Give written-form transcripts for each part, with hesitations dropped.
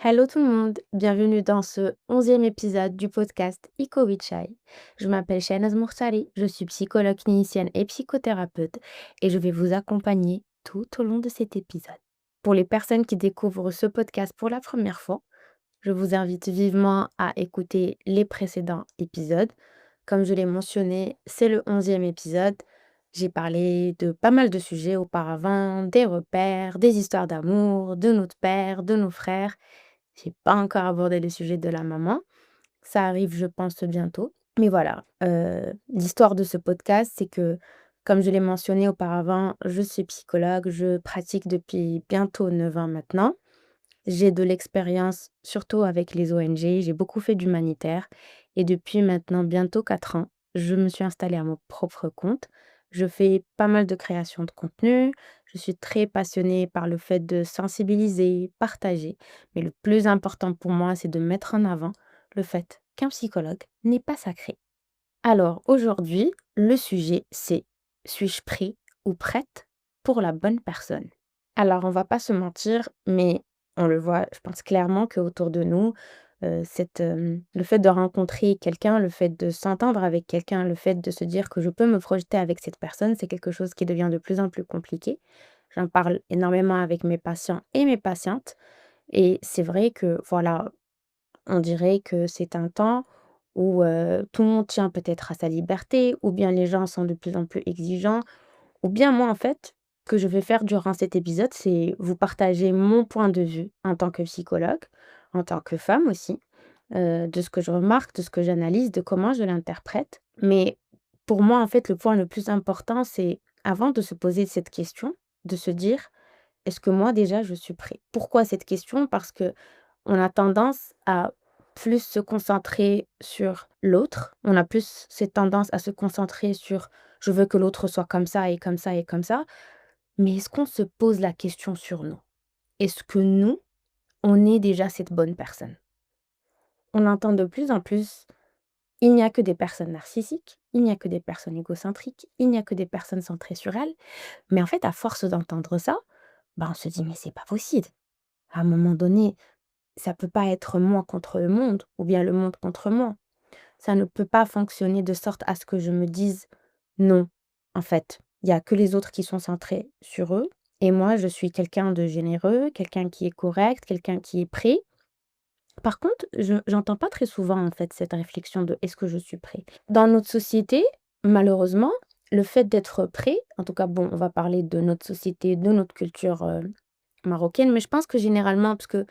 Hello tout le monde, bienvenue dans ce 11e épisode du podcast Eco with Chai. Je m'appelle Shahnaz Moursari, je suis psychologue clinicienne et psychothérapeute et je vais vous accompagner tout au long de cet épisode. Pour les personnes qui découvrent ce podcast pour la première fois, je vous invite vivement à écouter les précédents épisodes. Comme je l'ai mentionné, c'est le 11e épisode. J'ai parlé de pas mal de sujets auparavant, des repères, des histoires d'amour, de notre père, de nos frères. J'ai pas encore abordé le sujet de la maman. Ça arrive, je pense, bientôt. Mais voilà, l'histoire de ce podcast, c'est que, comme je l'ai mentionné auparavant, je suis psychologue, je pratique depuis bientôt 9 ans maintenant. J'ai de l'expérience, surtout avec les ONG, j'ai beaucoup fait d'humanitaire et depuis maintenant bientôt 4 ans, je me suis installée à mon propre compte. Je fais pas mal de création de contenu, je suis très passionnée par le fait de sensibiliser, partager, mais le plus important pour moi, c'est de mettre en avant le fait qu'un psychologue n'est pas sacré. Alors aujourd'hui, le sujet c'est: suis-je prêt ou prête pour la bonne personne? Alors on va pas se mentir, mais on le voit, je pense clairement qu'autour de nous, le fait de rencontrer quelqu'un, le fait de s'entendre avec quelqu'un, le fait de se dire que je peux me projeter avec cette personne, c'est quelque chose qui devient de plus en plus compliqué. J'en parle énormément avec mes patients et mes patientes et c'est vrai que voilà, on dirait que c'est un temps où, tout le monde tient peut-être à sa liberté, ou bien les gens sont de plus en plus exigeants, ou bien moi, en fait, ce que je vais faire durant cet épisode, c'est vous partager mon point de vue en tant que psychologue, en tant que femme aussi, de ce que je remarque, de ce que j'analyse, de comment je l'interprète. Mais pour moi, en fait, le point le plus important, c'est avant de se poser cette question, de se dire: «Est-ce que moi déjà je suis prêt?» Pourquoi cette question? Parce que on a tendance à plus se concentrer sur l'autre. On a plus cette tendance à se concentrer sur: «Je veux que l'autre soit comme ça et comme ça et comme ça». Mais est-ce qu'on se pose la question sur nous? Est-ce que nous, on est déjà cette bonne personne? On entend de plus en plus: il n'y a que des personnes narcissiques, il n'y a que des personnes égocentriques, il n'y a que des personnes centrées sur elles. Mais en fait, à force d'entendre ça, bah, on se dit: «Mais c'est pas possible. À un moment donné, ça peut pas être moi contre le monde ou bien le monde contre moi. Ça ne peut pas fonctionner de sorte à ce que je me dise: «Non, en fait, il y a que les autres qui sont centrés sur eux et moi je suis quelqu'un de généreux, quelqu'un qui est correct, quelqu'un qui est prêt». Par contre, je j'entends pas très souvent, en fait, cette réflexion de: «Est-ce que je suis prêt?» Dans notre société, malheureusement, le fait d'être prêt, en tout cas, bon, on va parler de notre société, de notre culture, marocaine, mais je pense que généralement, parce que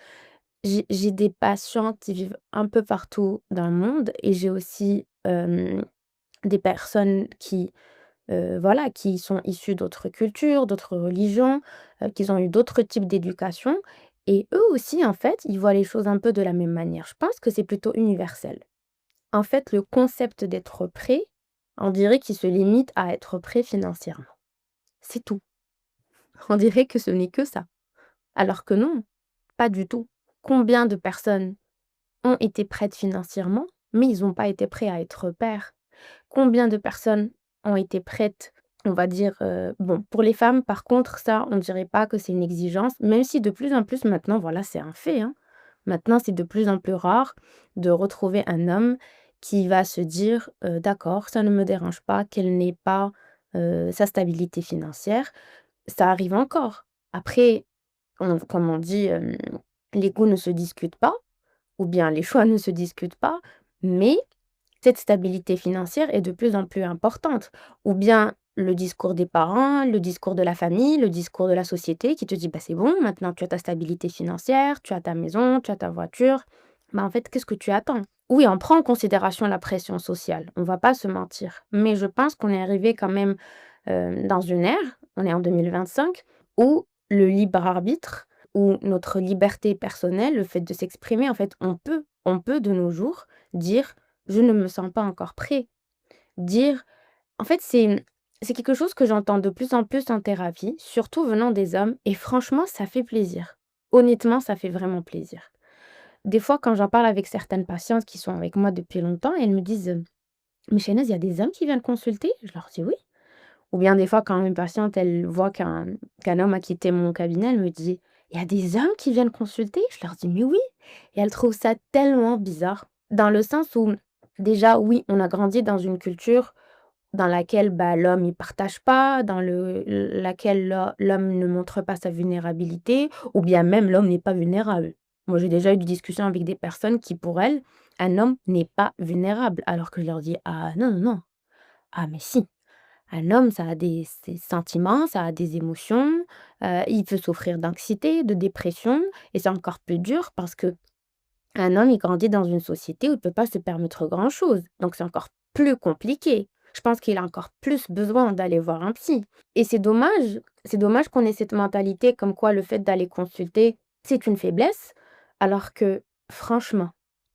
j'ai des patients qui vivent un peu partout dans le monde et j'ai aussi, des personnes qui, voilà, qui sont issues d'autres cultures, d'autres religions, qui ont eu d'autres types d'éducation et eux aussi, en fait, ils voient les choses un peu de la même manière. Je pense que c'est plutôt universel. En fait, le concept d'être prêt, on dirait qu'il se limite à être prêt financièrement. C'est tout. On dirait que ce n'est que ça. Alors que non, pas du tout. Combien de personnes ont été prêtes financièrement, mais ils n'ont pas été prêts à être pères? Combien de personnes ont été prêtes, on va dire, bon, pour les femmes, par contre, ça, on ne dirait pas que c'est une exigence, même si de plus en plus maintenant, voilà, c'est un fait, hein. Maintenant, c'est de plus en plus rare de retrouver un homme qui va se dire: «D'accord, ça ne me dérange pas qu'elle n'ait pas, sa stabilité financière». Ça arrive encore. Après, comme on dit, les goûts ne se discutent pas ou bien les choix ne se discutent pas, mais cette stabilité financière est de plus en plus importante. Ou bien le discours des parents, le discours de la famille, le discours de la société qui te dit: «Bah, c'est bon, maintenant tu as ta stabilité financière, tu as ta maison, tu as ta voiture. Bah, en fait, qu'est-ce que tu attends?» Oui, on prend en considération la pression sociale, on va pas se mentir, mais je pense qu'on est arrivé quand même, dans une ère, on est en 2025, où le libre arbitre, où notre liberté personnelle, le fait de s'exprimer, en fait, on peut de nos jours dire: «Je ne me sens pas encore prêt». Dire en fait, c'est quelque chose que j'entends de plus en plus en thérapie, surtout venant des hommes et franchement, ça fait plaisir. Honnêtement, ça fait vraiment plaisir. Des fois, quand j'en parle avec certaines patientes qui sont avec moi depuis longtemps, elles me disent: «Mais Chaynaz, il y a des hommes qui viennent consulter?» Je leur dis: «Oui». Ou bien des fois, quand une patiente, elle voit qu'un homme a quitté mon cabinet, elle me dit: Il y a des hommes qui viennent consulter? Je leur dis: «Mais oui» et elles trouvent ça tellement bizarre. Dans le sens où, déjà, oui, on a grandi dans une culture dans laquelle, bah, l'homme il partage pas, dans laquelle l'homme ne montre pas sa vulnérabilité ou bien même l'homme n'est pas vulnérable. Moi, j'ai déjà eu des discussions avec des personnes qui, pour elles, un homme n'est pas vulnérable, alors que je leur dis: «Ah non, non, non, ah mais si, un homme ça a des sentiments, ça a des émotions, il peut souffrir d'anxiété, de dépression et c'est encore plus dur parce que un homme, il grandit dans une société où il peut pas se permettre grand-chose, donc c'est encore plus compliqué. Je pense qu'il a encore plus besoin d'aller voir un psy et c'est dommage qu'on ait cette mentalité comme quoi le fait d'aller consulter, c'est une faiblesse, alors que franchement,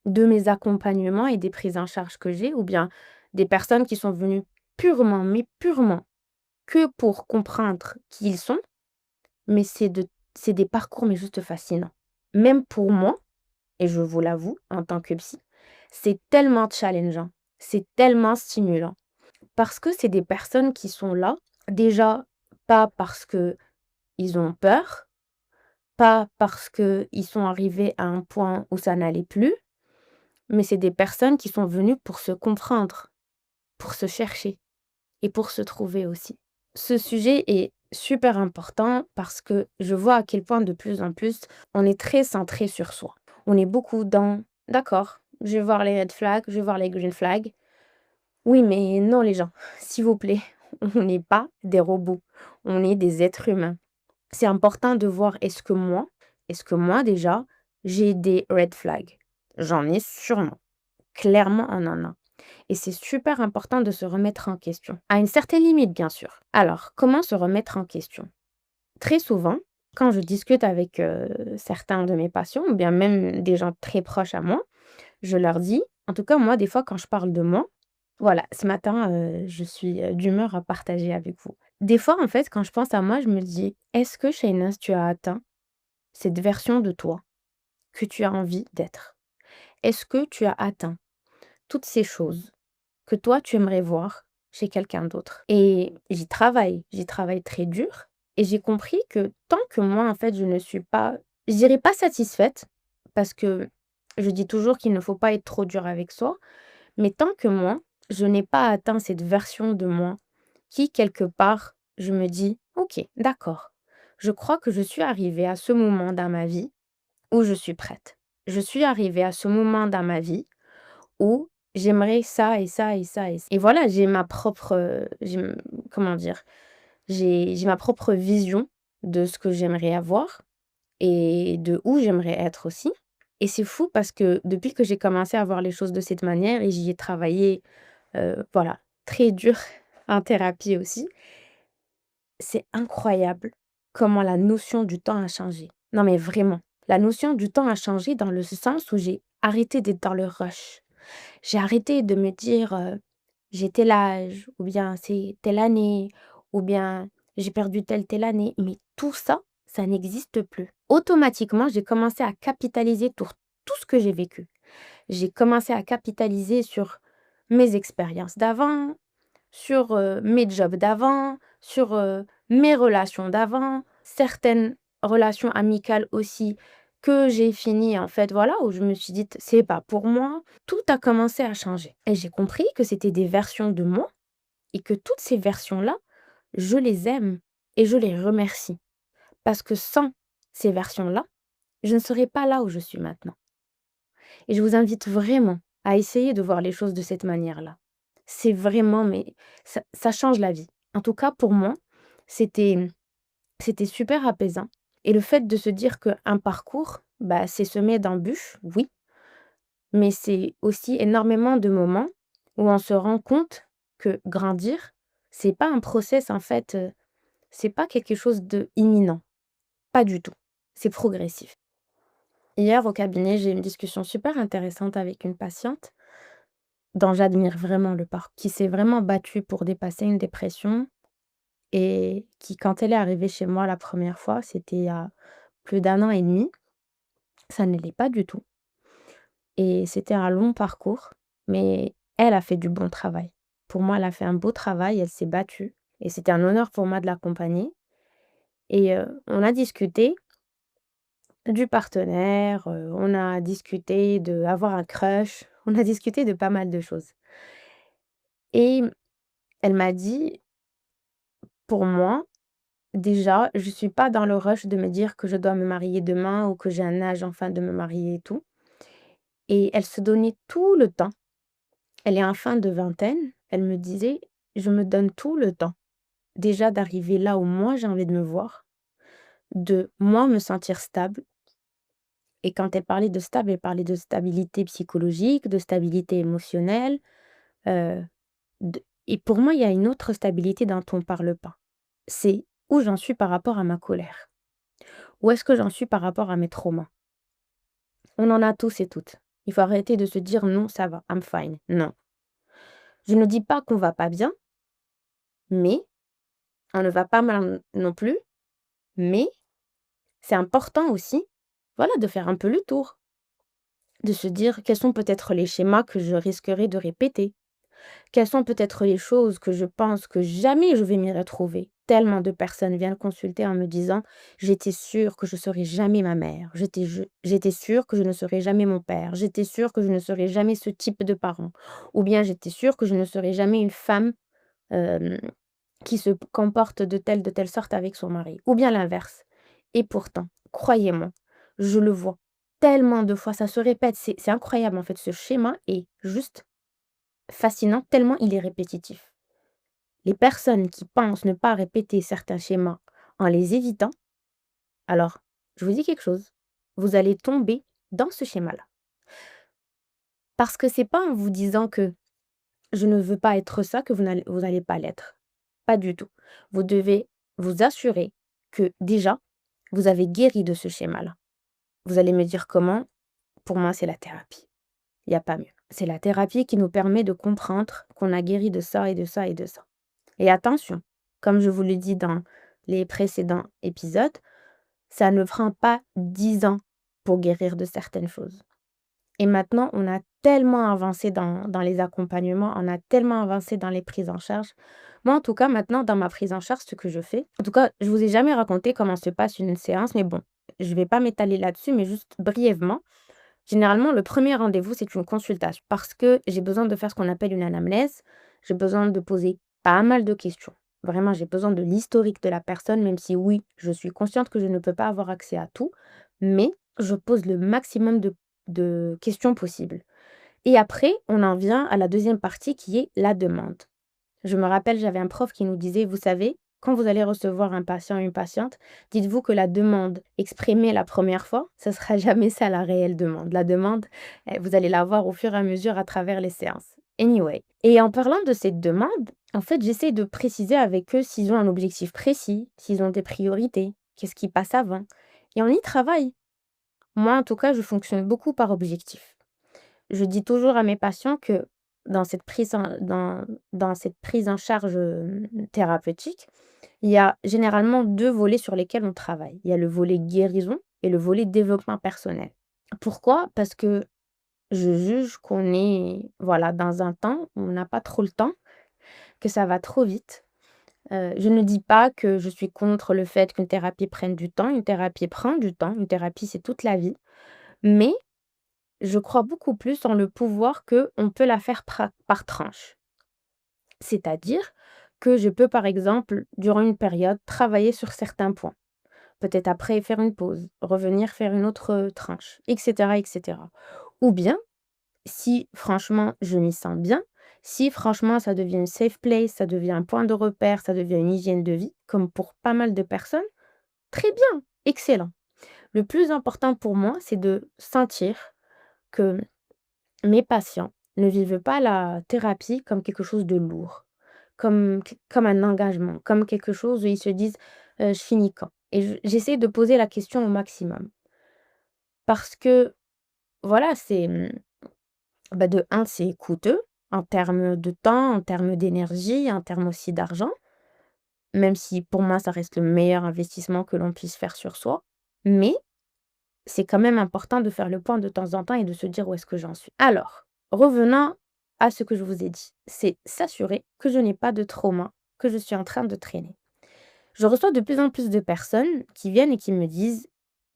de mes accompagnements et des prises en charge que j'ai ou bien des personnes qui sont venues purement, mais purement que pour comprendre qui ils sont, mais c'est des parcours mais juste fascinants. Même pour moi et je vous l'avoue, en tant que psy, c'est tellement challengeant, c'est tellement stimulant parce que c'est des personnes qui sont là, déjà pas parce que ils ont peur, pas parce que ils sont arrivés à un point où ça n'allait plus, mais c'est des personnes qui sont venues pour se comprendre, pour se chercher et pour se trouver aussi. Ce sujet est super important parce que je vois à quel point de plus en plus, on est très centré sur soi. On est beaucoup dans: «D'accord, je vais voir les red flags, je vais voir les green flags». Oui, mais non les gens, s'il vous plaît, on n'est pas des robots, on est des êtres humains. C'est important de voir est-ce que moi déjà, j'ai des red flags? J'en ai sûrement, clairement on en a. Et c'est super important de se remettre en question, à une certaine limite bien sûr. Alors, comment se remettre en question? Très souvent, quand je discute avec, certains de mes patients ou bien même des gens très proches à moi, je leur dis en tout cas moi des fois quand je parle de moi, voilà, ce matin, je suis, d'humeur à partager avec vous. Des fois en fait quand je pense à moi, je me dis: «Est-ce que Shainaz tu as atteint cette version de toi que tu as envie d'être? Est-ce que tu as atteint toutes ces choses que toi tu aimerais voir chez quelqu'un d'autre?» Et j'y travaille très dur et j'ai compris que tant que moi, en fait, je ne suis pas, je dirais pas satisfaite, parce que je dis toujours qu'il ne faut pas être trop dur avec soi, mais tant que moi, je n'ai pas atteint cette version de moi qui, quelque part, je me dis: «OK, d'accord, je crois que je suis arrivée à ce moment dans ma vie où je suis prête. Je suis arrivée à ce moment dans ma vie où j'aimerais ça et ça et ça et voilà, j'ai ma propre, comment dire? J'ai ma propre vision de ce que j'aimerais avoir et de où j'aimerais être aussi et c'est fou parce que depuis que j'ai commencé à voir les choses de cette manière et j'y ai travaillé, voilà, très dur en thérapie aussi, c'est incroyable comment la notion du temps a changé. Non mais vraiment, la notion du temps a changé dans le sens où j'ai arrêté d'être dans le rush. J'ai arrêté de me dire, «J'ai tel âge» ou bien «C'est telle année» ou bien «J'ai perdu telle année», mais tout ça, ça n'existe plus. Automatiquement, j'ai commencé à capitaliser sur tout ce que j'ai vécu. J'ai commencé à capitaliser sur mes expériences d'avant, sur, mes jobs d'avant, sur, mes relations d'avant, certaines relations amicales aussi que j'ai fini en fait, voilà, où je me suis dit: «C'est pas pour moi». Tout a commencé à changer et j'ai compris que c'était des versions de moi et que toutes ces versions-là, je les aime et je les remercie parce que sans ces versions-là, je ne serais pas là où je suis maintenant et je vous invite vraiment à essayer de voir les choses de cette manière-là. C'est vraiment mais ça change la vie. En tout cas pour moi, c'était c'était super apaisant et le fait de se dire qu'un parcours, bah, c'est semé d'embûches, oui, mais c'est aussi énormément de moments où on se rend compte que grandir, c'est pas un process en fait, c'est pas quelque chose de imminent, pas du tout. C'est progressif. Hier au cabinet, j'ai eu une discussion super intéressante avec une patiente dont j'admire vraiment le parcours, qui s'est vraiment battue pour dépasser une dépression et qui, quand elle est arrivée chez moi la première fois, c'était il y a plus d'un an et demi, ça ne l'est pas du tout et c'était un long parcours, mais elle a fait du bon travail. Pour moi, elle a fait un beau travail, elle s'est battue et c'était un honneur pour moi de l'accompagner et on a discuté du partenaire, on a discuté d'avoir un crush, on a discuté de pas mal de choses et elle m'a dit: «Pour moi, déjà, je suis pas dans le rush de me dire que je dois me marier demain ou que j'ai un âge enfin de me marier et tout», et elle se donnait tout le temps. Elle est en fin de vingtaine, elle me disait: «Je me donne tout le temps, déjà d'arriver là où moi j'ai envie de me voir, de moi me sentir stable», et quand elle parlait de stable, elle parlait de stabilité psychologique, de stabilité émotionnelle, heu, de et pour moi, il y a une autre stabilité dont on parle pas. C'est où j'en suis par rapport à ma colère. Où est-ce que j'en suis par rapport à mes traumas? On en a tous et toutes. Il faut arrêter de se dire: «Non, ça va, I'm fine». Non. Je ne dis pas qu'on va pas bien, mais on ne va pas mal non plus, mais c'est important aussi, voilà, de faire un peu le tour, de se dire quels sont peut-être les schémas que je risquerais de répéter. Quelles sont peut-être les choses que je pense que jamais je vais m'y retrouver? Tellement de personnes viennent consulter en me disant: «J'étais sûre que je serais jamais ma mère. J'étais sûre que je ne serais jamais mon père. J'étais sûre que je ne serais jamais ce type de parent». Ou bien: «J'étais sûre que je ne serais jamais une femme, hem, qui se comporte de telle sorte avec son mari». Ou bien l'inverse. Et pourtant, croyez-moi, je le vois tellement de fois, ça se répète, c'est incroyable en fait, ce schéma est juste fascinant tellement il est répétitif. Les personnes qui pensent ne pas répéter certains schémas en les évitant, alors, je vous dis quelque chose, vous allez tomber dans ce schéma-là. Parce que c'est pas en vous disant que je ne veux pas être ça que vous allez pas l'être. Pas du tout. Vous devez vous assurer que déjà, vous avez guéri de ce schéma-là. Vous allez me dire comment? Pour moi, c'est la thérapie. Il y a pas mieux. C'est la thérapie qui nous permet de comprendre qu'on a guéri de ça et de ça et de ça. Et attention, comme je vous l'ai dit dans les précédents épisodes, ça ne prend pas 10 ans pour guérir de certaines choses. Et maintenant, on a tellement avancé dans les accompagnements, on a tellement avancé dans les prises en charge. Moi, en tout cas, maintenant, dans ma prise en charge, ce que je fais, en tout cas, je vous ai jamais raconté comment se passe une séance, mais bon, je vais pas m'étaler là-dessus, mais juste brièvement. Généralement, le premier rendez-vous, c'est une consultation parce que j'ai besoin de faire ce qu'on appelle une anamnèse. J'ai besoin de poser pas mal de questions. Vraiment, j'ai besoin de l'historique de la personne, même si oui, je suis consciente que je ne peux pas avoir accès à tout, mais je pose le maximum de questions possibles. Et après, on en vient à la deuxième partie qui est la demande. Je me rappelle, j'avais un prof qui nous disait: «Vous savez, quand vous allez recevoir un patient ou une patiente, dites-vous que la demande exprimée la première fois, ce sera jamais ça la réelle demande. La demande, vous allez la voir au fur et à mesure à travers les séances». Anyway, et en parlant de cette demande, en fait, j'essaie de préciser avec eux s'ils ont un objectif précis, s'ils ont des priorités, qu'est-ce qui passe avant, et on y travaille. Moi, en tout cas, je fonctionne beaucoup par objectif. Je dis toujours à mes patients que dans cette prise en charge, thérapeutique, il y a généralement 2 volets sur lesquels on travaille. Il y a le volet guérison et le volet développement personnel. Pourquoi? Parce que je juge qu'on est, voilà, dans un temps où on n'a pas trop le temps, que ça va trop vite. Je ne dis pas que je suis contre le fait qu'une thérapie prenne du temps. Une thérapie prend du temps, une thérapie, c'est toute la vie. Mais je crois beaucoup plus en le pouvoir qu'on peut la faire par tranche. C'est-à-dire que je peux, par exemple, durant une période, travailler sur certains points. Peut-être après faire une pause, revenir faire une autre tranche, etc., etc. Ou bien, si franchement je m'y sens bien, si franchement ça devient une safe place, ça devient un point de repère, ça devient une hygiène de vie, comme pour pas mal de personnes, très bien, excellent. Le plus important pour moi, c'est de sentir que mes patients ne vivent pas la thérapie comme quelque chose de lourd, comme un engagement, comme quelque chose où ils se disent: «Je finis quand?» Et j'essaie de poser la question au maximum. Parce que voilà, bah, de un, c'est coûteux en termes de temps, en termes d'énergie, en termes aussi d'argent, même si pour moi ça reste le meilleur investissement que l'on puisse faire sur soi. Mais c'est quand même important de faire le point de temps en temps et de se dire où est-ce que j'en suis. Alors, revenons à ce que je vous ai dit, c'est s'assurer que je n'ai pas de trauma que je suis en train de traîner. Je reçois de plus en plus de personnes qui viennent et qui me disent: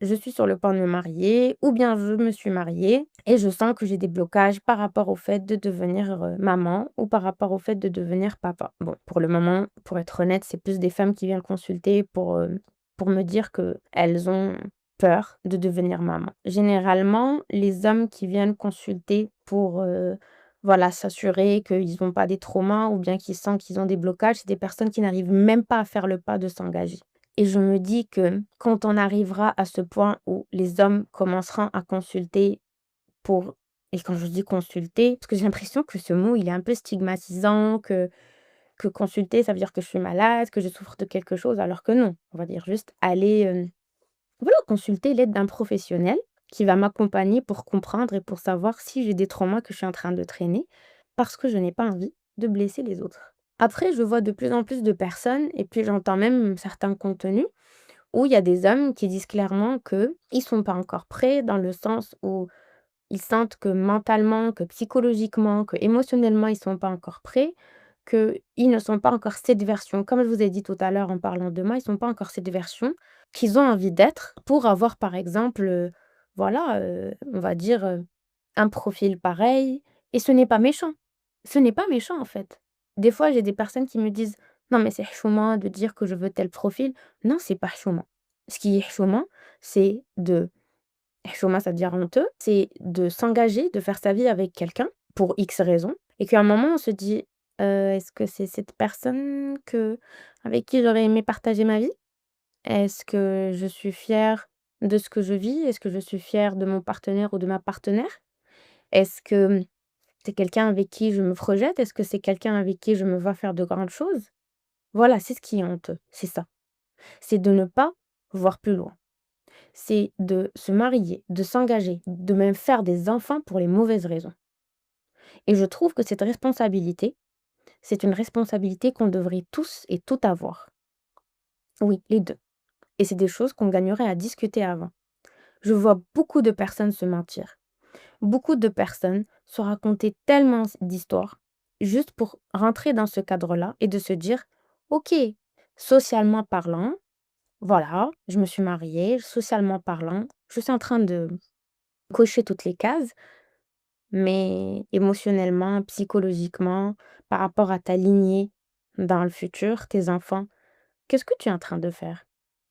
je suis sur le point de me marier ou bien je me suis mariée et je sens que j'ai des blocages par rapport au fait de devenir, maman ou par rapport au fait de devenir papa. Bon, pour le moment, pour être honnête, c'est plus des femmes qui viennent consulter pour me dire qu'elles ont peur de devenir maman. Généralement, les hommes qui viennent consulter pour, voilà, s'assurer qu'ils n'ont pas des traumas ou bien qu'ils sentent qu'ils ont des blocages, c'est des personnes qui n'arrivent même pas à faire le pas de s'engager. Et je me dis que quand on arrivera à ce point où les hommes commenceront à consulter pour et quand je dis consulter, parce que j'ai l'impression que ce mot, il est un peu stigmatisant, que consulter, ça veut dire que je suis malade, que je souffre de quelque chose, alors que non. On va dire juste aller, voilà, consulter l'aide d'un professionnel qui va m'accompagner pour comprendre et pour savoir si j'ai des traumas que je suis en train de traîner, parce que je n'ai pas envie de blesser les autres. Après, je vois de plus en plus de personnes et puis j'entends même certains contenus où il y a des hommes qui disent clairement qu'ils sont pas encore prêts, dans le sens où ils sentent que mentalement, que psychologiquement, que émotionnellement, ils sont pas encore prêts, qu'ils ne sont pas encore cette version. Comme je vous ai dit tout à l'heure en parlant de moi, ils sont pas encore cette version qu'ils ont envie d'être pour avoir, par exemple, voilà, on va dire, un profil pareil. Et ce n'est pas méchant. Ce n'est pas méchant, en fait. Des fois, j'ai des personnes qui me disent: «Non, mais c'est choumant de dire que je veux tel profil». Non, c'est pas choumant. Ce qui est choumant, c'est de choumant, ça veut dire honteux, c'est de s'engager, de faire sa vie avec quelqu'un pour X raisons et qu'à un moment on se dit: «Est-ce que c'est cette personne avec qui j'aurais aimé partager ma vie? Est-ce que je suis fière de ce que je vis? Est-ce que je suis fière de mon partenaire ou de ma partenaire? Est-ce que c'est quelqu'un avec qui je me projette? Est-ce que c'est quelqu'un avec qui je me vois faire de grandes choses?» Voilà, c'est ce qui est honteux, c'est ça. C'est de ne pas voir plus loin. C'est de se marier, de s'engager, de même faire des enfants pour les mauvaises raisons. Et je trouve que cette responsabilité, c'est une responsabilité qu'on devrait tous et toutes avoir. Oui, les 2. Et c'est des choses qu'on gagnerait à discuter avant. Je vois beaucoup de personnes se mentir. Beaucoup de personnes se raconter tellement d'histoires juste pour rentrer dans ce cadre-là et de se dire: «OK, socialement parlant, voilà, je me suis mariée, socialement parlant, je suis en train de cocher toutes les cases, mais émotionnellement, psychologiquement, par rapport à ta lignée dans le futur, tes enfants, qu'est-ce que tu es en train de faire?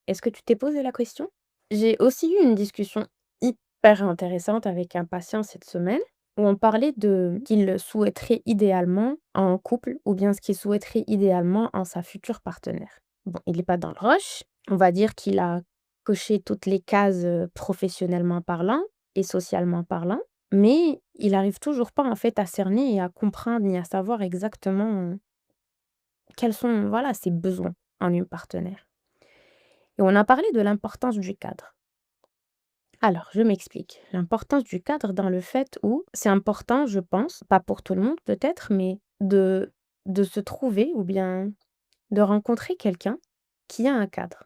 Est-ce que tu t'es posé la question?» J'ai aussi eu une discussion hyper intéressante avec un patient cette semaine où on parlait de qu'il souhaiterait idéalement en couple ou bien ce qu'il souhaiterait idéalement en sa future partenaire. Bon, il n'est pas dans le rush. On va dire qu'il a coché toutes les cases, professionnellement parlant et socialement parlant, mais il arrive toujours pas en fait à cerner et à comprendre ni à savoir exactement, quels sont, voilà, ses besoins en une partenaire. Et on a parlé de l'importance du cadre. Alors, je m'explique. L'importance du cadre dans le fait où c'est important, je pense, pas pour tout le monde peut-être, mais de se trouver ou bien de rencontrer quelqu'un qui a un cadre.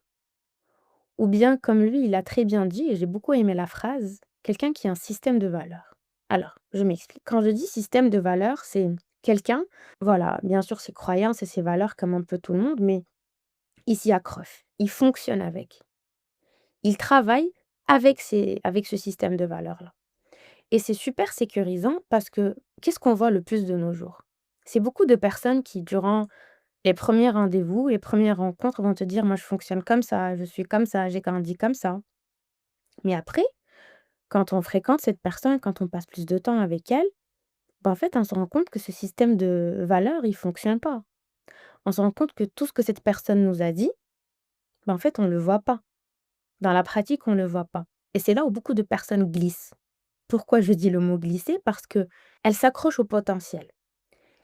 Ou bien, comme lui, il a très bien dit, et j'ai beaucoup aimé la phrase, quelqu'un qui a un système de valeurs. Alors, je m'explique. Quand je dis système de valeurs, c'est quelqu'un, voilà, bien sûr ses croyances et ses valeurs comme un peu tout le monde, mais il s'y accroche, il fonctionne avec. Il travaille avec ce système de valeurs-là. Et c'est super sécurisant parce que qu'est-ce qu'on voit le plus de nos jours? C'est beaucoup de personnes qui, durant les premiers rendez-vous, les premières rencontres, vont te dire: «Moi, je fonctionne comme ça, je suis comme ça, j'ai grandi comme ça». Mais après, quand on fréquente cette personne, quand on passe plus de temps avec elle, bah, en fait, on se rend compte que ce système de valeurs, il fonctionne pas. On se rend compte que tout ce que cette personne nous a dit, bah, en fait, on le voit pas. Dans la pratique, on le voit pas. Et c'est là où beaucoup de personnes glissent. Pourquoi je dis le mot glisser? Parce que elles s'accrochent au potentiel.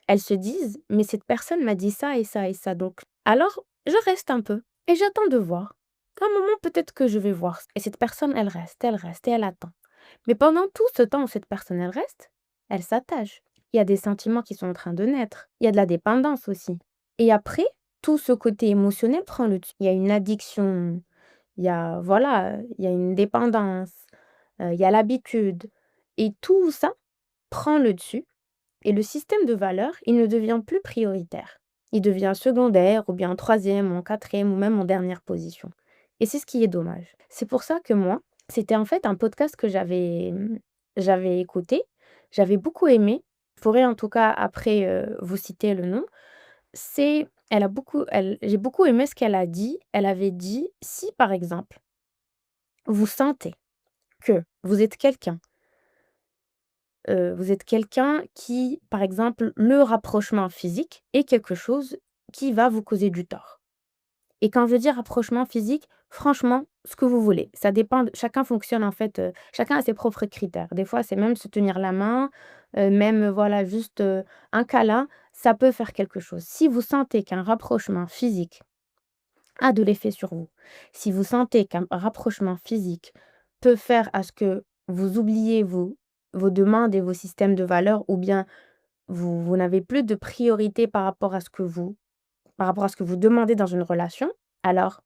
Elles se disent: «Mais cette personne m'a dit ça et ça et ça, donc alors je reste un peu et j'attends de voir. À un moment, peut-être que je vais voir». Et cette personne, elle reste et elle attend. Mais pendant tout ce temps où cette personne, elle reste, elle s'attache. Il y a des sentiments qui sont en train de naître. Il y a de la dépendance aussi. Et après, tout ce côté émotionnel prend le dessus. Il y a une addiction, il y a voilà, il y a une dépendance, il y a l'habitude et tout ça prend le dessus et le système de valeurs, il ne devient plus prioritaire. Il devient secondaire ou bien en 3e ou en 4e ou même en dernière position. Et c'est ce qui est dommage. C'est pour ça que moi, C'était en fait un podcast que j'avais écouté, j'avais beaucoup aimé. Je pourrais en tout cas après, vous citer le nom. C'est elle a beaucoup elle J'ai beaucoup aimé ce qu'elle a dit. Elle avait dit: «Si par exemple, vous sentez que vous êtes quelqu'un qui, par exemple, le rapprochement physique est quelque chose qui va vous causer du tort». Et quand je dis rapprochement physique, franchement, ce que vous voulez. Ça dépend de chacun fonctionne en fait, chacun a ses propres critères. Des fois, c'est même se tenir la main, même, voilà, juste, un câlin, ça peut faire quelque chose. Si vous sentez qu'un rapprochement physique a de l'effet sur vous, si vous sentez qu'un rapprochement physique peut faire à ce que vous oubliez vos demandes et vos systèmes de valeurs ou bien vous n'avez plus de priorité par rapport à ce que vous demandez dans une relation, alors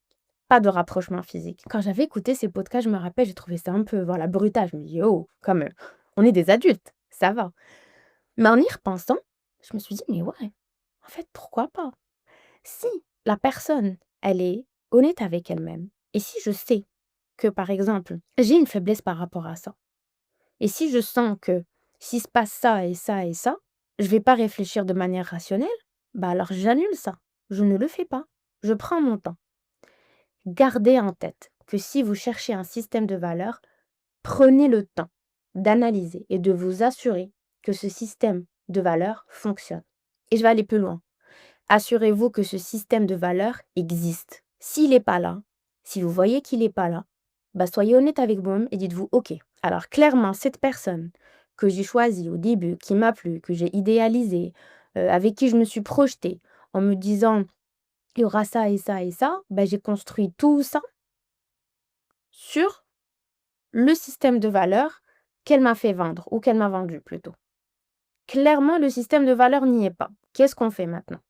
pas de rapprochement physique. Quand j'avais écouté ces podcasts, je me rappelle, j'ai trouvé ça un peu, voilà, brutal. Je me dis: «Oh, quand même, on est des adultes, ça va». Mais en y repensant, je me suis dit: «Mais ouais, en fait, pourquoi pas?» Si la personne, elle est honnête avec elle-même et si je sais que, par exemple, j'ai une faiblesse par rapport à ça et si je sens que s'il se passe ça et ça et ça, je vais pas réfléchir de manière rationnelle, bah, alors j'annule ça. Je ne le fais pas. Je prends mon temps. Gardez en tête que si vous cherchez un système de valeurs, prenez le temps d'analyser et de vous assurer que ce système de valeurs fonctionne. Et je vais aller plus loin. Assurez-vous que ce système de valeurs existe. S'il n'est pas là, si vous voyez qu'il n'est pas là, bah soyez honnête avec vous-même et dites-vous, OK, alors clairement, cette personne que j'ai choisie au début, qui m'a plu, que j'ai idéalisée, avec qui je me suis projetée, en me disant, il y aura ça et ça et ça, bah, j'ai construit tout ça sur le système de valeurs qu'elle m'a fait vendre ou qu'elle m'a vendu plutôt. Clairement, le système de valeurs n'y est pas. Qu'est-ce qu'on fait maintenant?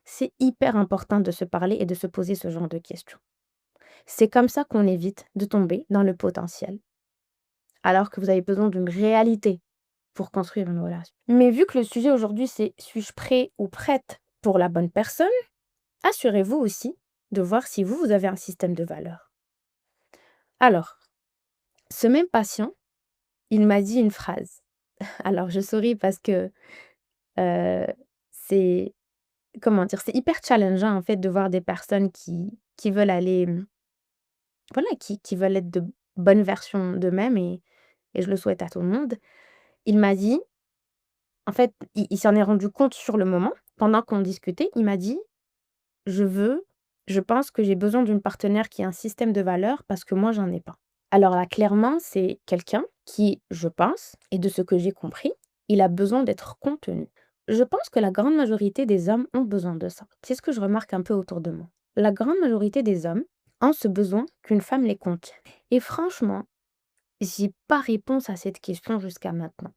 C'est hyper important de se parler et de se poser ce genre de questions. C'est comme ça qu'on évite de tomber dans le potentiel, alors que vous avez besoin d'une réalité pour construire une relation. Mais vu que le sujet aujourd'hui, c'est suis-je prêt ou prête pour la bonne personne, assurez-vous aussi de voir si vous avez un système de valeurs. Alors, ce même patient, il m'a dit une phrase. Alors je souris parce que, heu, c'est comment dire? C'est hyper challengeant en fait de voir des personnes qui veulent aller, voilà, qui veulent être de bonnes versions d'eux-mêmes et je le souhaite à tout le monde. Il m'a dit en fait, il s'en est rendu compte sur le moment, pendant qu'on discutait, il m'a dit: «Je veux je pense que j'ai besoin d'une partenaire qui a un système de valeurs parce que moi j'en ai pas». Alors là, clairement, c'est quelqu'un qui, je pense et de ce que j'ai compris, il a besoin d'être contenu. Je pense que la grande majorité des hommes ont besoin de ça. C'est ce que je remarque un peu autour de moi. La grande majorité des hommes ont ce besoin qu'une femme les contienne. Et franchement, j'ai pas réponse à cette question jusqu'à maintenant.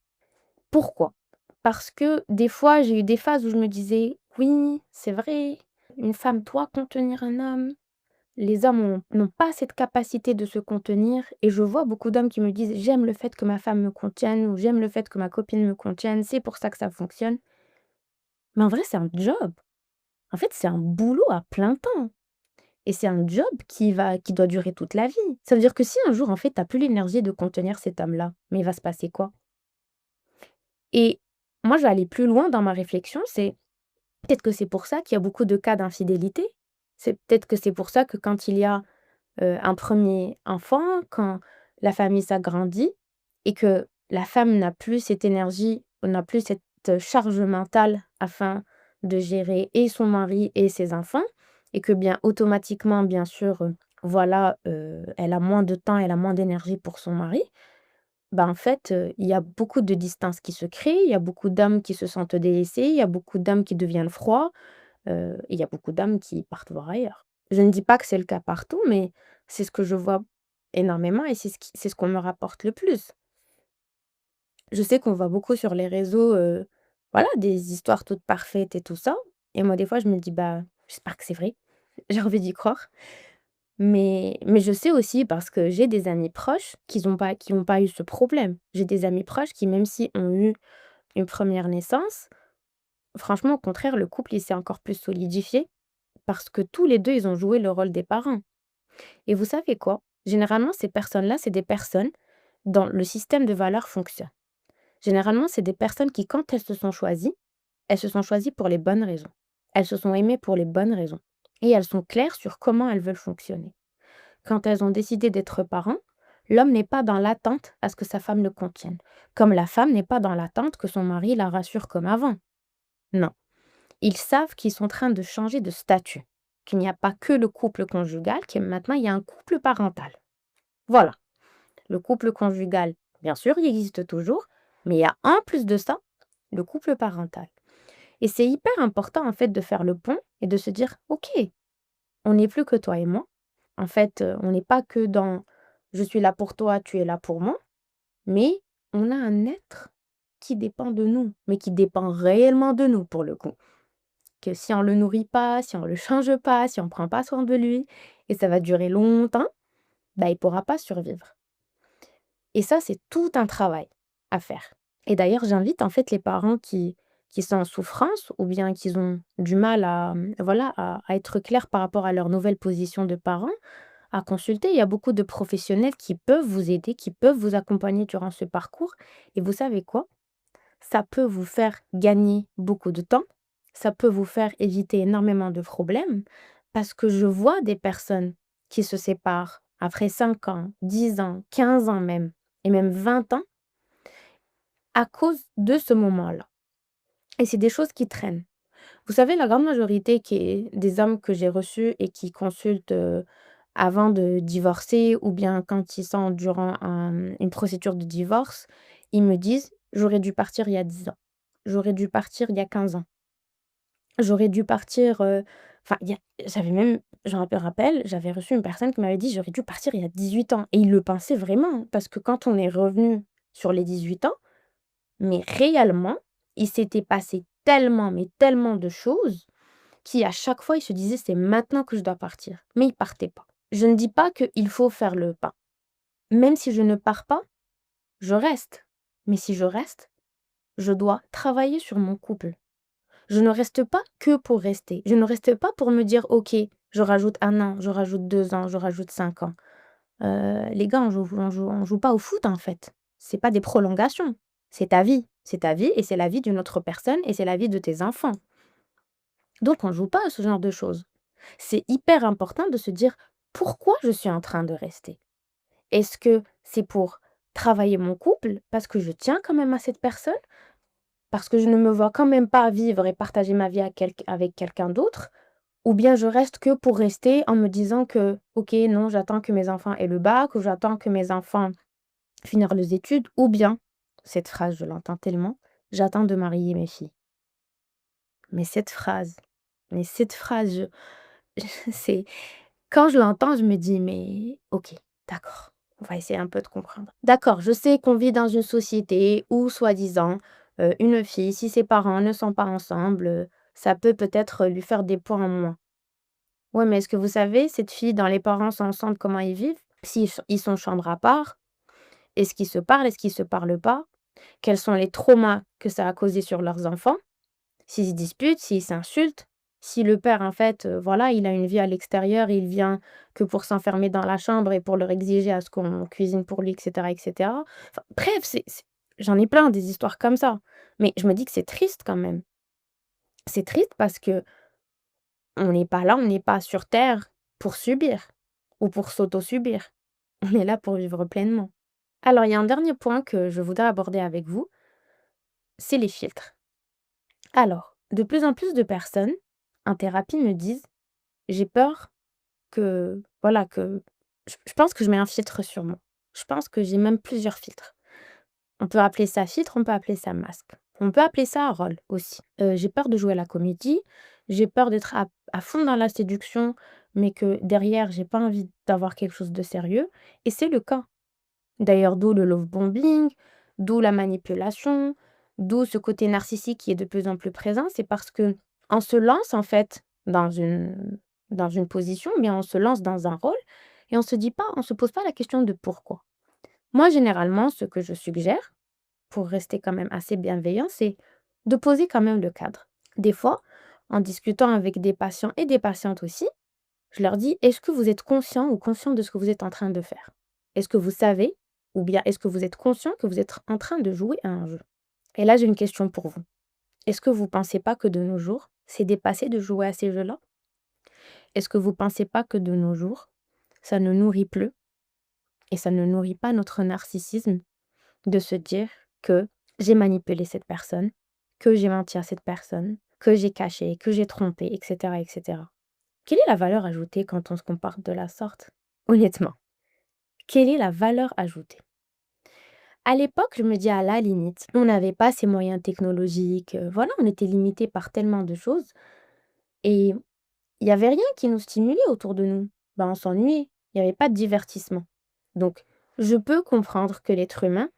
Pourquoi? Parce que des fois, j'ai eu des phases où je me disais: «Oui, c'est vrai, une femme doit contenir un homme». Les hommes n'ont pas cette capacité de se contenir et je vois beaucoup d'hommes qui me disent: «J'aime le fait que ma femme me contienne» ou «J'aime le fait que ma copine me contienne, c'est pour ça que ça fonctionne». Mais en vrai, c'est un job. En fait, c'est un boulot à plein temps et c'est un job qui doit durer toute la vie. Ça veut dire que si un jour, en fait, tu as plus l'énergie de contenir cet homme-là, mais il va se passer quoi? Et moi, je vais aller plus loin dans ma réflexion, c'est peut-être que c'est pour ça qu'il y a beaucoup de cas d'infidélité. C'est peut-être que c'est pour ça que quand il y a un 1er enfant, quand la famille s'agrandit et que la femme n'a plus cette énergie, n'a plus cette charge mentale afin de gérer et son mari et ses enfants et que bien automatiquement, bien sûr, voilà, elle a moins de temps, elle a moins d'énergie pour son mari. Bah, en fait, il y a beaucoup de distance qui se crée, il y a beaucoup d'hommes qui se sentent délaissés, il y a beaucoup d'hommes qui deviennent froids. Et il y a beaucoup d'hommes qui partent voir ailleurs. Je ne dis pas que c'est le cas partout, mais c'est ce que je vois énormément et c'est ce qu'on me rapporte le plus. Je sais qu'on voit beaucoup sur les réseaux, voilà, des histoires toutes parfaites et tout ça et moi, des fois, je me dis: «Bah, j'espère que c'est vrai». J'ai envie d'y croire, mais je sais aussi parce que j'ai des amis proches qui ont pas eu ce problème. J'ai des amis proches qui, même si ont eu une première naissance, franchement, au contraire, le couple, il s'est encore plus solidifié. Parce que tous les 2 ils ont joué le rôle des parents et vous savez quoi? Généralement, ces personnes-là, c'est des personnes dont le système de valeurs fonctionne. Généralement, c'est des personnes qui, quand elles se sont choisies pour les bonnes raisons. Elles se sont aimées pour les bonnes raisons et elles sont claires sur comment elles veulent fonctionner. Quand elles ont décidé d'être parents, l'homme n'est pas dans l'attente à ce que sa femme le contienne, comme la femme n'est pas dans l'attente que son mari la rassure comme avant. Non. Ils savent qu'ils sont en train de changer de statut, qu'il n'y a pas que le couple conjugal, que maintenant il y a un couple parental. Voilà, le couple conjugal, bien sûr, il existe toujours, mais il y a en plus de ça, le couple parental. Et c'est hyper important en fait de faire le pont et de se dire: «OK, on n'est plus que toi et moi. En fait, on n'est pas que dans je suis là pour toi, tu es là pour moi, mais on a un être qui dépend de nous, mais qui dépend réellement de nous pour le coup. Que si on le nourrit pas, si on le change pas, si on prend pas soin de lui et ça va durer longtemps, bah, il pourra pas survivre». Et ça, c'est tout un travail à faire. Et d'ailleurs, j'invite en fait les parents qui sont en souffrance ou bien qui ont du mal à, voilà, à être clairs par rapport à leur nouvelle position de parents, à consulter. Il y a beaucoup de professionnels qui peuvent vous aider, qui peuvent vous accompagner durant ce parcours. Et vous savez quoi? Ça peut vous faire gagner beaucoup de temps. Ça peut vous faire éviter énormément de problèmes parce que je vois des personnes qui se séparent après 5 ans, 10 ans, 15 ans même, et même 20 ans à cause de ce moment-là. Et c'est des choses qui traînent. Vous savez, la grande majorité des hommes que j'ai reçus et qui consultent avant de divorcer ou bien quand ils sont durant une procédure de divorce, ils me disent: «J'aurais dû partir il y a 10 ans. J'aurais dû partir il y a 15 ans. J'aurais dû partir», enfin, j'avais même je me rappelle, j'avais reçu une personne qui m'avait dit: «J'aurais dû partir il y a 18 ans» et il le pensait vraiment parce que quand on est revenu sur les 18 ans, mais réellement, il s'était passé tellement, mais tellement de choses qui, à chaque fois, il se disait: «C'est maintenant que je dois partir», mais il partait pas. Je ne dis pas qu'il faut faire le pas. Même si je ne pars pas, je reste. Mais si je reste, je dois travailler sur mon couple. Je ne reste pas que pour rester. Je ne reste pas pour me dire: «OK, je rajoute 1 an, je rajoute 2 ans, je rajoute 5 ans». Les gars, on joue pas au foot, en fait. C'est pas des prolongations. C'est ta vie. C'est ta vie et c'est la vie d'une autre personne et c'est la vie de tes enfants. Donc on joue pas à ce genre de choses. C'est hyper important de se dire: «Pourquoi je suis en train de rester? Est-ce que c'est pour travailler mon couple parce que je tiens quand même à cette personne? Parce que je ne me vois quand même pas vivre et partager ma vie avec quelqu'un d'autre? Ou bien je reste que pour rester en me disant que: "OK, non, j'attends que mes enfants aient le bac ou j'attends que mes enfants finissent leurs études"» ou bien, cette phrase, je l'entends tellement: «J'attends de marier mes filles». Mais cette phrase, c'est quand je l'entends, je me dis: «Mais OK, d'accord, on va essayer un peu de comprendre. D'accord, je sais qu'on vit dans une société où soi-disant, une fille, si ses parents ne sont pas ensemble, ça peut peut-être lui faire des points en moins». Ouais, mais est-ce que vous savez, cette fille, dans les parents sont ensemble, comment ils vivent? Ils sont chambre à part? Est-ce qu'ils se parlent? Est-ce qu'ils se parlent pas? Quels sont les traumas que ça a causé sur leurs enfants? S'ils se disputent, s'ils s'insultent, si le père, en fait, voilà, il a une vie à l'extérieur, il vient que pour s'enfermer dans la chambre et pour leur exiger à ce qu'on cuisine pour lui et cetera. Enfin, bref, c'est j'en ai plein des histoires comme ça. Mais je me dis que c'est triste quand même. C'est triste parce que on n'est pas là, on n'est pas sur terre pour subir ou pour s'auto-subir. On est là pour vivre pleinement. Alors, il y a un dernier point que je voudrais aborder avec vous, c'est les filtres. Alors, de plus en plus de personnes en thérapie me disent: «J'ai peur que voilà, que je pense que je mets un filtre sur moi. Je pense que j'ai même plusieurs filtres». On peut appeler ça filtre, on peut appeler ça masque. On peut appeler ça rôle aussi. J'ai peur de jouer la comédie, j'ai peur d'être à fond dans la séduction, mais que derrière, j'ai pas envie d'avoir quelque chose de sérieux et c'est le cas. D'ailleurs, d'où le love bombing, d'où la manipulation, d'où ce côté narcissique qui est de plus en plus présent. C'est parce que on se lance en fait dans une position, mais on se lance dans un rôle et on se pose pas la question de pourquoi. Moi, généralement, ce que je suggère, pour rester quand même assez bienveillant, c'est de poser quand même le cadre. Des fois, en discutant avec des patients et des patientes aussi, Je leur dis: «Est-ce que vous êtes conscient ou consciente de ce que vous êtes en train de faire? Est-ce que vous savez ou bien est-ce que vous êtes conscient que vous êtes en train de jouer à un jeu?» Et là, j'ai une question pour vous. Est-ce que vous pensez pas que de nos jours, c'est dépassé de jouer à ces jeux-là? Est-ce que vous pensez pas que de nos jours, ça ne nourrit plus et ça ne nourrit pas notre narcissisme de se dire que j'ai manipulé cette personne, que j'ai menti à cette personne, que j'ai caché, que j'ai trompé, et cetera, et cetera. Quelle est la valeur ajoutée quand on se comporte de la sorte? Honnêtement, quelle est la valeur ajoutée? À l'époque, je me dis à la limite, on n'avait pas ces moyens technologiques, voilà, on était limité par tellement de choses et il y avait rien qui nous stimulait autour de nous. Ben, on s'ennuyait, il y avait pas de divertissement. Donc je peux comprendre que l'être humain,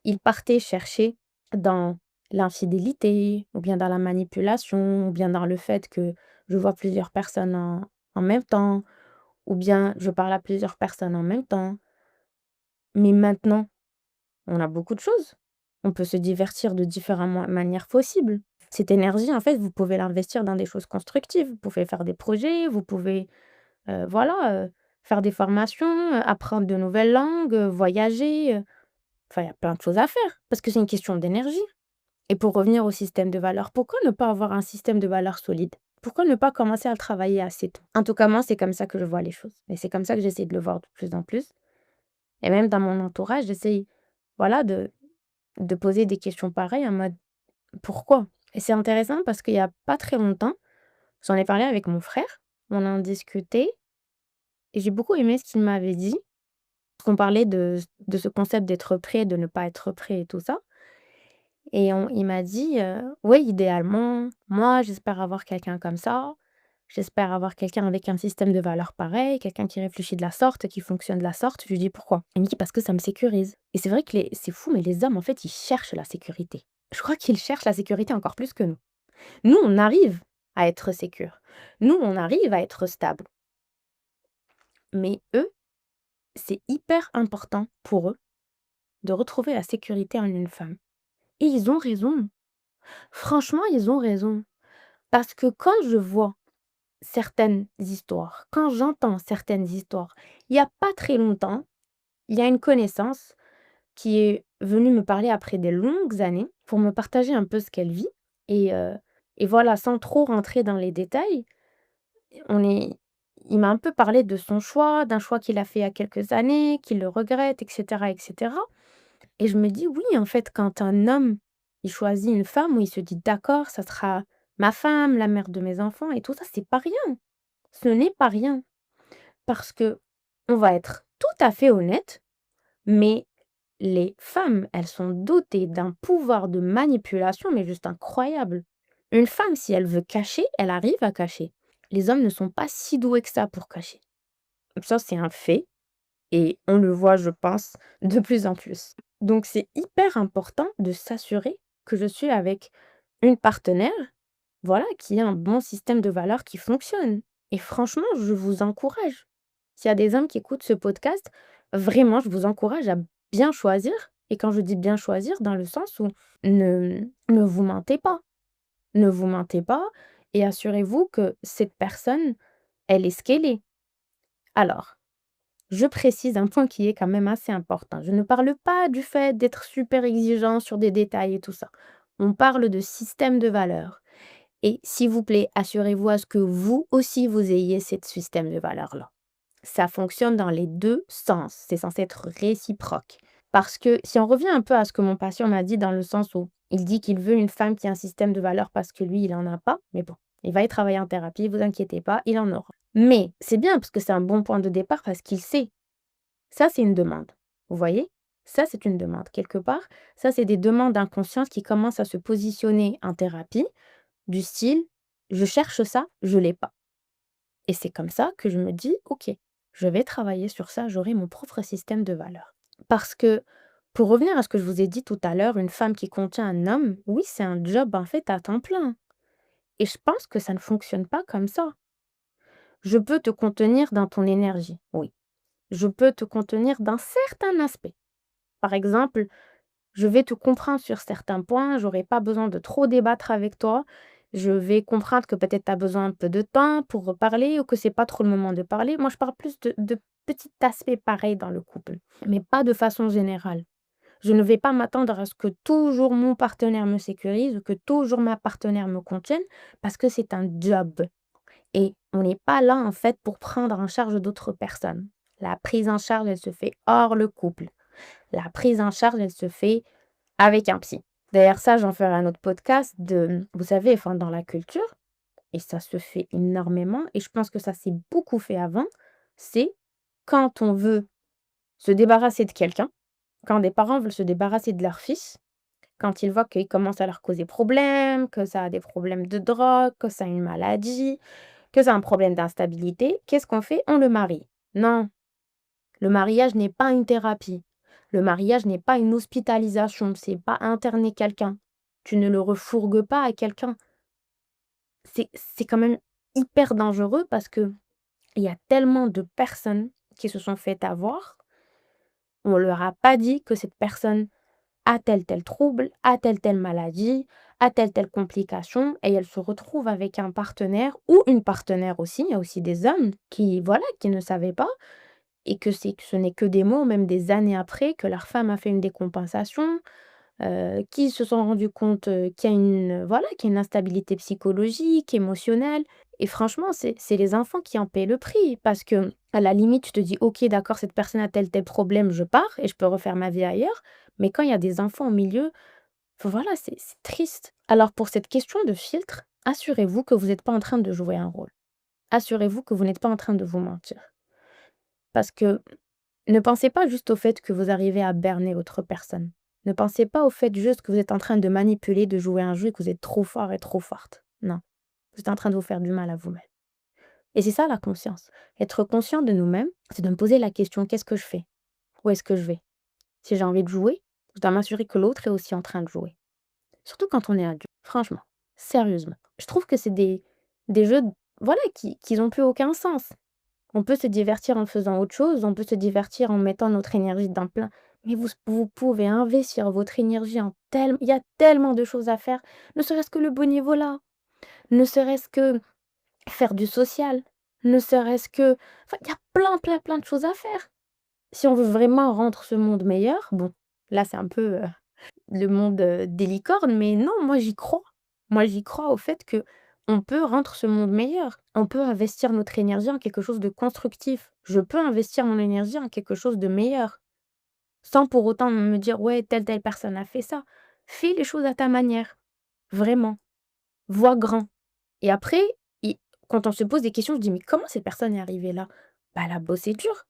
il partait chercher dans l'infidélité ou bien dans la manipulation ou bien dans le fait que je vois plusieurs personnes en même temps ou bien je parle à plusieurs personnes en même temps. Mais maintenant, on a beaucoup de choses. On peut se divertir de différentes manières possibles. Cette énergie, en fait, vous pouvez l'investir dans des choses constructives. Vous pouvez faire des projets, vous pouvez, voilà, faire des formations, apprendre de nouvelles langues, voyager, enfin, il y a plein de choses à faire parce que c'est une question d'énergie. Et pour revenir au système de valeurs, pourquoi ne pas avoir un système de valeurs solide? Pourquoi ne pas commencer à le travailler assez tôt? En tout cas, moi, c'est comme ça que je vois les choses et c'est comme ça que j'essaie de le voir de plus en plus et même dans mon entourage, j'essaye, voilà, de poser des questions pareilles en mode: «Pourquoi?» Et c'est intéressant parce qu'il y a pas très longtemps, j'en ai parlé avec mon frère, on en discutait et j'ai beaucoup aimé ce qu'il m'avait dit. Parce qu'on parlait de ce concept d'être prêt, de ne pas être prêt et tout ça et il m'a dit, «Ouais, idéalement, moi, j'espère avoir quelqu'un comme ça. J'espère avoir quelqu'un avec un système de valeurs pareil, quelqu'un qui réfléchit de la sorte, qui fonctionne de la sorte.» Je lui dis: «Pourquoi?» Il me dit: «Parce que ça me sécurise.» Et c'est vrai que c'est fou, mais les hommes, en fait, ils cherchent la sécurité. Je crois qu'ils cherchent la sécurité encore plus que nous. Nous, on arrive à être sécure. Nous, on arrive à être stable. Mais eux, c'est hyper important pour eux de retrouver la sécurité en une femme. Et ils ont raison. Franchement, ils ont raison. Parce que quand je vois certaines histoires, quand j'entends certaines histoires, il y a pas très longtemps, il y a une connaissance qui est venue me parler après des longues années pour me partager un peu ce qu'elle vit. Et, heu, et voilà, sans trop rentrer dans les détails, on est il m'a un peu parlé de son choix, d'un choix qu'il a fait il y a quelques années, qu'il le regrette, et cetera, et cetera. Et je me dis: «Oui, en fait, quand un homme, il choisit une femme où il se dit: "D'accord, ça sera ma femme, la mère de mes enfants" et tout ça, c'est pas rien. Ce n'est pas rien». Parce que on va être tout à fait honnête, mais les femmes, elles sont dotées d'un pouvoir de manipulation, mais juste incroyable. Une femme, si elle veut cacher, elle arrive à cacher. Les hommes ne sont pas si doués que ça pour cacher. Ça, c'est un fait et on le voit, je pense, de plus en plus. Donc c'est hyper important de s'assurer que je suis avec une partenaire, voilà, qui a un bon système de valeurs qui fonctionne. Et franchement, je vous encourage. S'il y a des hommes qui écoutent ce podcast, vraiment, je vous encourage à bien choisir. Et quand je dis bien choisir, dans le sens où ne vous mentez pas. Ne vous mentez pas et assurez-vous que cette personne, elle est ce qu'elle est. Alors, je précise un point qui est quand même assez important. Je ne parle pas du fait d'être super exigeant sur des détails et tout ça. On parle de système de valeurs. Et s'il vous plaît, assurez-vous à ce que vous aussi, vous ayez ce système de valeurs-là. Ça fonctionne dans les 2 sens. C'est censé être réciproque. Parce que si on revient un peu à ce que mon patient m'a dit dans le sens où il dit qu'il veut une femme qui a un système de valeurs parce que lui, il en a pas, mais bon, il va y travailler en thérapie, vous inquiétez pas, il en aura. Mais c'est bien parce que c'est un bon point de départ parce qu'il sait. Ça, c'est une demande. Vous voyez? Ça, c'est une demande. Quelque part, ça, c'est des demandes inconscientes qui commencent à se positionner en thérapie, du style: «Je cherche ça, je l'ai pas.» Et c'est comme ça que je me dis: «OK, je vais travailler sur ça, j'aurai mon propre système de valeurs.» Parce que, pour revenir à ce que je vous ai dit tout à l'heure, une femme qui contient un homme, oui, c'est un job, en fait, à temps plein. Et je pense que ça ne fonctionne pas comme ça. Je peux te contenir dans ton énergie, oui. Je peux te contenir d'un certain aspect. Par exemple, je vais te comprendre sur certains points, j'aurai pas besoin de trop débattre avec toi, Je vais comprendre que peut-être tu as besoin un peu de temps pour reparler ou que c'est pas trop le moment de parler. Moi, je parle plus de petits aspects pareils dans le couple, mais pas de façon générale. Je ne vais pas m'attendre à ce que toujours mon partenaire me sécurise ou que toujours ma partenaire me contienne parce que c'est un job et on n'est pas là, en fait, pour prendre en charge d'autres personnes. La prise en charge, elle se fait hors le couple. La prise en charge, elle se fait avec un psy. D'ailleurs, ça, j'en ferai un autre podcast vous savez, enfin, dans la culture, et ça se fait énormément, et je pense que ça s'est beaucoup fait avant, c'est quand on veut se débarrasser de quelqu'un, quand des parents veulent se débarrasser de leur fils, quand ils voient qu'il commence à leur causer problème, que ça a des problèmes de drogue, que ça a une maladie, que ça a un problème d'instabilité, qu'est-ce qu'on fait? On le marie. Non, le mariage n'est pas une thérapie. Le mariage n'est pas une hospitalisation, c'est pas interner quelqu'un. Tu ne le refourgues pas à quelqu'un. C'est quand même hyper dangereux parce que il y a tellement de personnes qui se sont fait avoir, on leur a pas dit que cette personne a tel trouble, a telle maladie, a telle complication et elle se retrouve avec un partenaire ou une partenaire aussi. Il y a aussi des hommes qui, voilà, qui ne savaient pas et que ce n'est que des mots, même des années après, que leur femme a fait une décompensation, qui se sont rendus compte, qu'il y a une, voilà, qu'il y a une instabilité psychologique, émotionnelle et franchement, c'est les enfants qui en paient le prix parce que à la limite, tu te dis: «OK, d'accord, cette personne a tel problème, je pars et je peux refaire ma vie ailleurs». Mais quand il y a des enfants au milieu, voilà, c'est triste. Alors pour cette question de filtre, assurez-vous que vous n'êtes pas en train de jouer un rôle. Assurez-vous que vous n'êtes pas en train de vous mentir. Parce que ne pensez pas juste au fait que vous arrivez à berner l'autre personne. Ne pensez pas au fait juste que vous êtes en train de manipuler, de jouer un jeu et que vous êtes trop fort et trop forte. Non, vous êtes en train de vous faire du mal à vous-même. Et c'est ça la conscience. Être conscient de nous-mêmes, c'est de me poser la question: «Qu'est-ce que je fais? Où est-ce que je vais?» Si j'ai envie de jouer, je dois m'assurer que l'autre est aussi en train de jouer. Surtout quand on est adulte, franchement, sérieusement. Je trouve que c'est des jeux, voilà, qui ont plus aucun sens. On peut se divertir en faisant autre chose, on peut se divertir en mettant notre énergie dans plein mais vous pouvez investir votre énergie en tel il y a tellement de choses à faire, ne serait-ce que le bénévolat, ne serait-ce que faire du social, ne serait-ce que enfin, il y a plein de choses à faire. Si on veut vraiment rendre ce monde meilleur, bon, là, c'est un peu, le monde, des licornes, mais non, moi, j'y crois. Moi, j'y crois au fait que on peut rendre ce monde meilleur. On peut investir notre énergie en quelque chose de constructif. Je peux investir mon énergie en quelque chose de meilleur, sans pour autant me dire: «Ouais, telle personne a fait ça». Fais les choses à ta manière, vraiment. Vois grand et après i quand on se pose des questions, je dis: «Mais comment cette personne est arrivée là?» Bah, elle a bossé dur,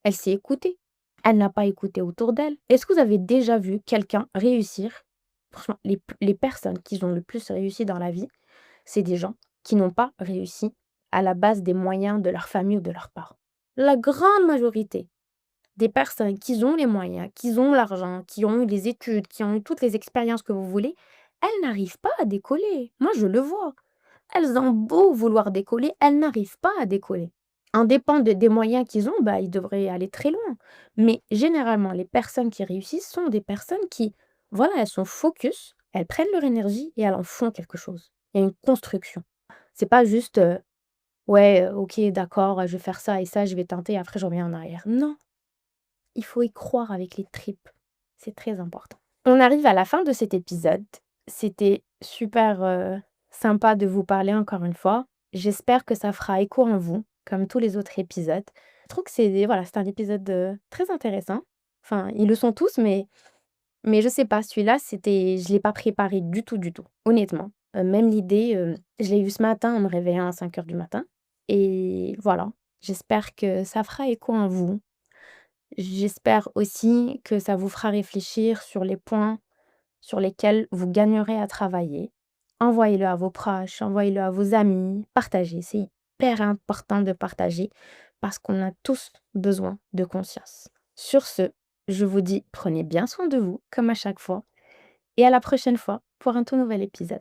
elle s'est écoutée. Elle n'a pas écouté autour d'elle. Est-ce que vous avez déjà vu quelqu'un réussir? Franchement, les personnes qui ont le plus réussi dans la vie, c'est des gens qui n'ont pas réussi à la base des moyens de leur famille ou de leurs parents. La grande majorité des personnes qui ont les moyens, qui ont l'argent, qui ont eu les études, qui ont eu toutes les expériences que vous voulez, elles n'arrivent pas à décoller. Moi, je le vois. Elles ont beau vouloir décoller, elles n'arrivent pas à décoller. Indépendant des moyens qu'ils ont, bah, ils devraient aller très loin. Mais généralement, les personnes qui réussissent sont des personnes qui, voilà, elles sont focus, elles prennent leur énergie et elles en font quelque chose. Il y a une construction. C'est pas juste, ouais, OK, d'accord, je vais faire ça et ça, je vais tenter, après je reviens en arrière. Non, il faut y croire avec les tripes. C'est très important. On arrive à la fin de cet épisode. C'était super, sympa de vous parler encore une fois. J'espère que ça fera écho en vous, comme tous les autres épisodes. Je trouve que voilà, c'est un épisode, très intéressant. Enfin, ils le sont tous, mais je sais pas, celui-là, je l'ai pas préparé du tout, honnêtement. Même l'idée, je l'ai eue ce matin en me réveillant à 5 heures du matin et voilà. J'espère que ça fera écho en vous. J'espère aussi que ça vous fera réfléchir sur les points sur lesquels vous gagnerez à travailler. Envoyez-le à vos proches, envoyez-le à vos amis, partagez. C'est hyper important de partager parce qu'on a tous besoin de conscience. Sur ce, je vous dis prenez bien soin de vous, comme à chaque fois, et à la prochaine fois pour un tout nouvel épisode.